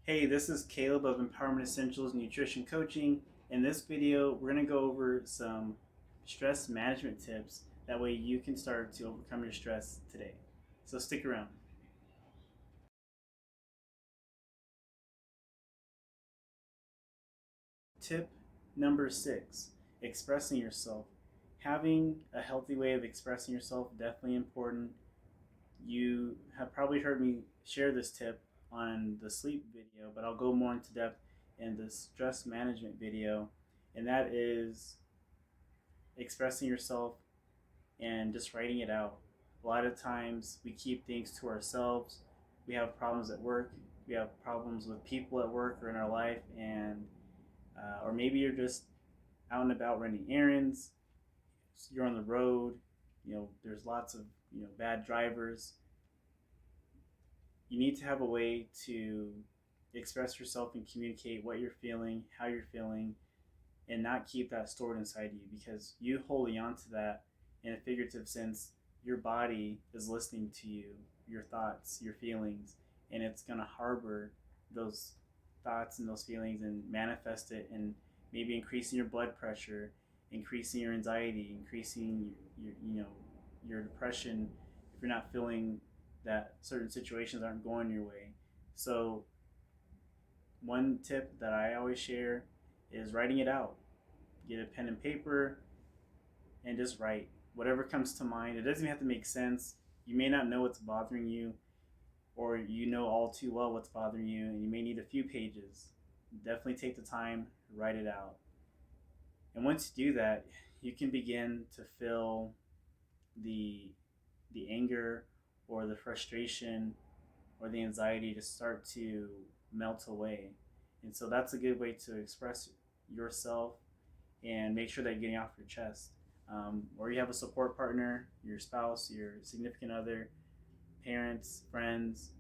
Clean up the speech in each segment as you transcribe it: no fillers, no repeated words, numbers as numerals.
Hey, this is Caleb of Empowerment Essentials Nutrition Coaching. In this video, we're going to go over some stress management tips. That way you can start to overcome your stress today. So stick around. Tip number 6, expressing yourself. Having a healthy way of expressing yourself, definitely important. You have probably heard me share this tip on the sleep video, but I'll go more into depth in the stress management video, and that is expressing yourself and just writing it out. A lot of times we keep things to ourselves. We have problems at work, we have problems with people at work or in our life, and or maybe you're just out and about running errands, you're on the road, there's lots of bad drivers. You need to have a way to express yourself and communicate what you're feeling, how you're feeling, and not keep that stored inside you, because you holding on to that in a figurative sense, your body is listening to you, your thoughts, your feelings, and it's going to harbor those thoughts and those feelings and manifest it, and maybe increasing your blood pressure, increasing your anxiety, increasing your depression if you're not feeling that certain situations aren't going your way. So one tip that I always share is writing it out. Get a pen and paper and just write whatever comes to mind. It doesn't even have to make sense. You may not know what's bothering you, or you know all too well what's bothering you, and you may need a few pages. Definitely take the time, write it out. And once you do that, you can begin to feel the anger or the frustration or the anxiety to start to melt away. And so that's a good way to express yourself and make sure that you're getting off your chest. Or you have a support partner, your spouse, your significant other, parents, friends,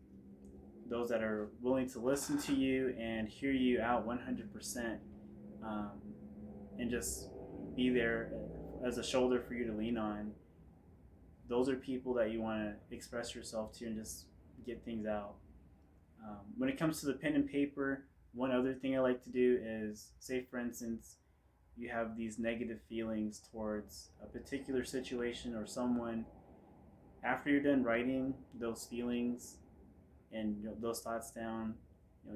those that are willing to listen to you and hear you out 100%, um, and just be there as a shoulder for you to lean on. Those are people that you want to express yourself to and just get things out. When it comes to the pen and paper, one other thing I like to do is, say for instance, you have these negative feelings towards a particular situation or someone. After you're done writing those feelings and those thoughts down,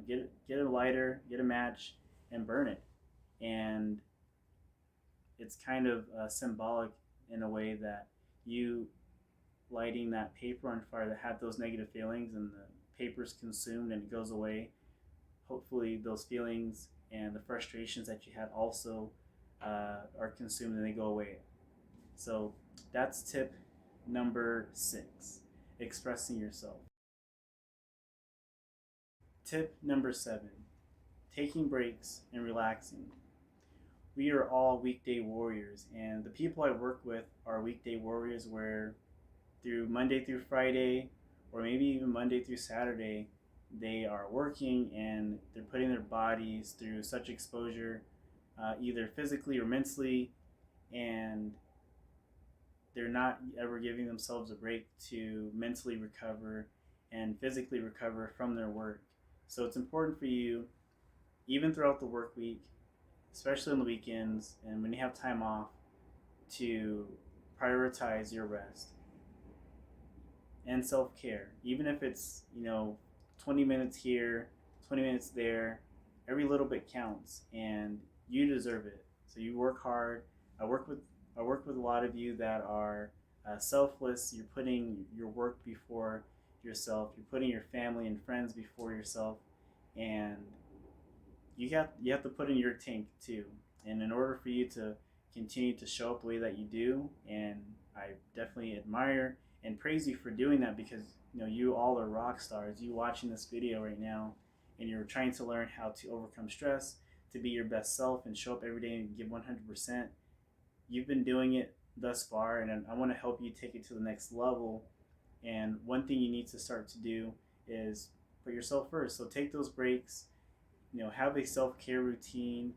get a lighter, get a match, and burn it. And it's kind of symbolic in a way that you lighting that paper on fire that had those negative feelings, and the paper's consumed and it goes away. Hopefully those feelings and the frustrations that you had also are consumed and they go away. So that's tip number 6, expressing yourself. Tip number 7, taking breaks and relaxing. We are all weekday warriors, and the people I work with are weekday warriors, where through Monday through Friday, or maybe even Monday through Saturday, they are working and they're putting their bodies through such exposure, either physically or mentally, and they're not ever giving themselves a break to mentally recover and physically recover from their work. So it's important for you, even throughout the work week, especially on the weekends and when you have time off, to prioritize your rest and self-care. Even if it's 20 minutes here, 20 minutes there, every little bit counts, and you deserve it. So you work hard. I work with a lot of you that are selfless. You're putting your work before yourself. You're putting your family and friends before yourself, and you have to put in your tank too. And in order for you to continue to show up the way that you do, and I definitely admire and praise you for doing that, because you all are rock stars. You watching this video right now, and you're trying to learn how to overcome stress, to be your best self, and show up every day and give 100%. You've been doing it thus far, and I want to help you take it to the next level. And one thing you need to start to do is put yourself first. So take those breaks. Have a self-care routine.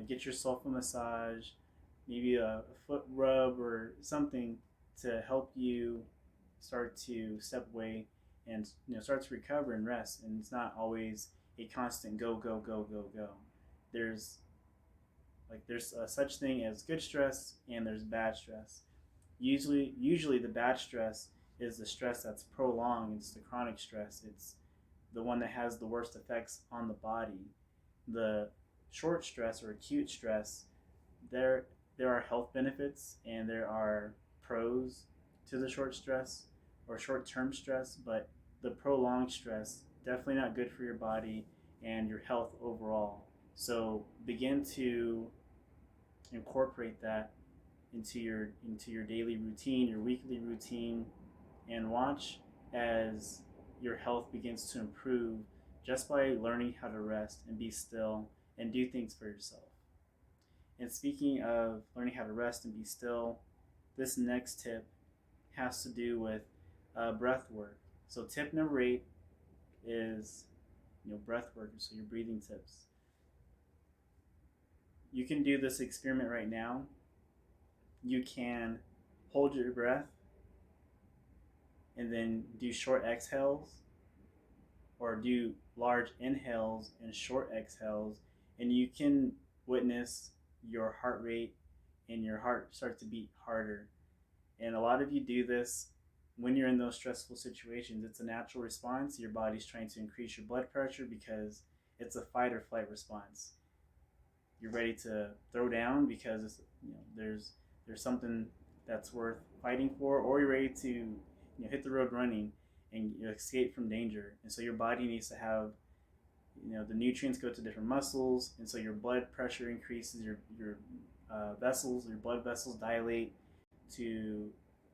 Get yourself a massage, maybe a foot rub or something to help you start to step away and start to recover and rest. And it's not always a constant go, go, go, go, go. There's there's a such thing as good stress and there's bad stress. Usually the bad stress is the stress that's prolonged. It's the chronic stress. It's the one that has the worst effects on the body. The short stress or acute stress, there there are health benefits and there are pros to the short stress or short-term stress, but the prolonged stress definitely not good for your body and your health overall. So begin to incorporate that into your daily routine, your weekly routine, and watch as your health begins to improve just by learning how to rest and be still and do things for yourself. And speaking of learning how to rest and be still, this next tip has to do with breath work. So tip number 8 is breath work. So your breathing tips. You can do this experiment right now. You can hold your breath and then do short exhales, or do large inhales and short exhales, and you can witness your heart rate and your heart start to beat harder. And a lot of you do this when you're in those stressful situations. It's a natural response. Your body's trying to increase your blood pressure because it's a fight or flight response. You're ready to throw down because there's something that's worth fighting for, or you're ready to hit the road running and escape from danger. And so your body needs to have the nutrients go to different muscles, and so your blood pressure increases, your blood vessels dilate to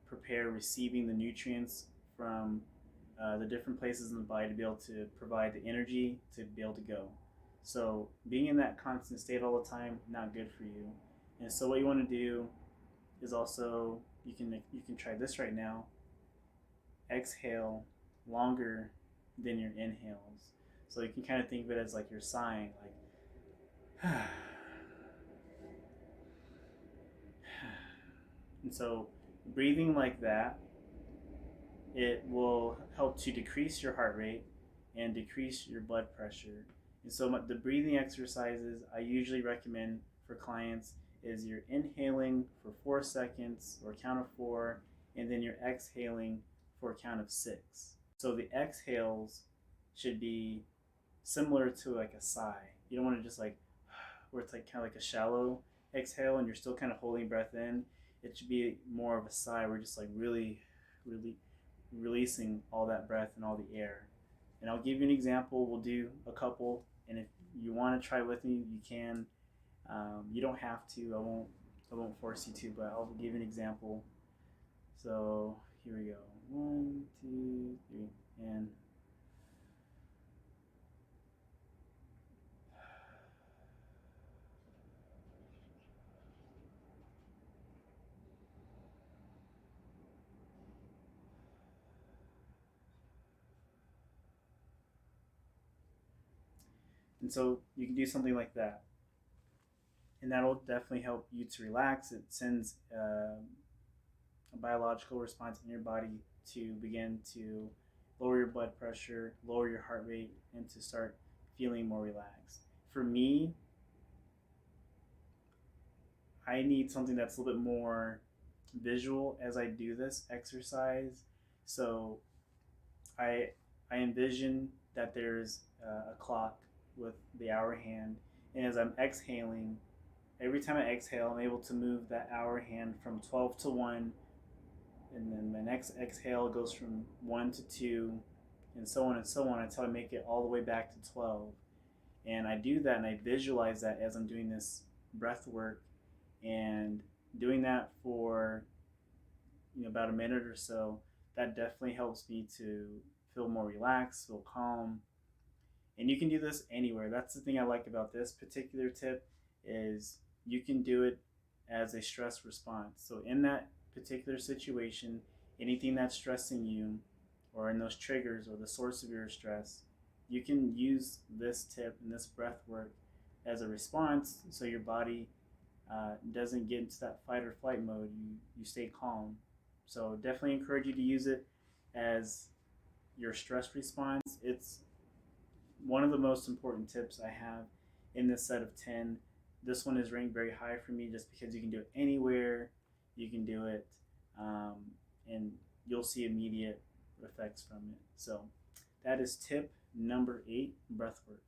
prepare receiving the nutrients from the different places in the body to be able to provide the energy to be able to go. So being in that constant state all the time, not good for you. And so what you want to do is also, you can try this right now. Exhale longer than your inhales. So you can kind of think of it as like you're sighing, like and so breathing like that, it will help to decrease your heart rate and decrease your blood pressure. And so the breathing exercises I usually recommend for clients is you're inhaling for 4 seconds or count of 4, and then you're exhaling for a count of 6. So the exhales should be similar to like a sigh. You don't want to just like, where it's like kind of like a shallow exhale and you're still kind of holding breath in. It should be more of a sigh. We're just like really, really releasing all that breath and all the air. And I'll give you an example. We'll do a couple, and if you want to try with me, you can. You don't have to. I won't force you to, but I'll give you an example. So here we go. 1, 2, 3, and so you can do something like that, and that'll definitely help you to relax. It sends a biological response in your body to begin to lower your blood pressure, lower your heart rate, and to start feeling more relaxed. For me, I need something that's a little bit more visual as I do this exercise. So I envision that there's a clock with the hour hand, and as I'm exhaling, every time I exhale, I'm able to move that hour hand from 12 to 1, and then my next exhale goes from 1 to 2, and so on until I make it all the way back to 12. And I do that and I visualize that as I'm doing this breath work, and doing that for about a minute or so. That definitely helps me to feel more relaxed, feel calm. And you can do this anywhere. That's the thing I like about this particular tip, is you can do it as a stress response. So in that particular situation, anything that's stressing you, or in those triggers or the source of your stress, you can use this tip and this breath work as a response, so your body doesn't get into that fight or flight mode. You stay calm. So definitely encourage you to use it as your stress response. It's one of the most important tips I have in this set of 10. This one is ranked very high for me just because you can do it anywhere. You can do it, um, and you'll see immediate effects from it. So that is tip number 8, breath work.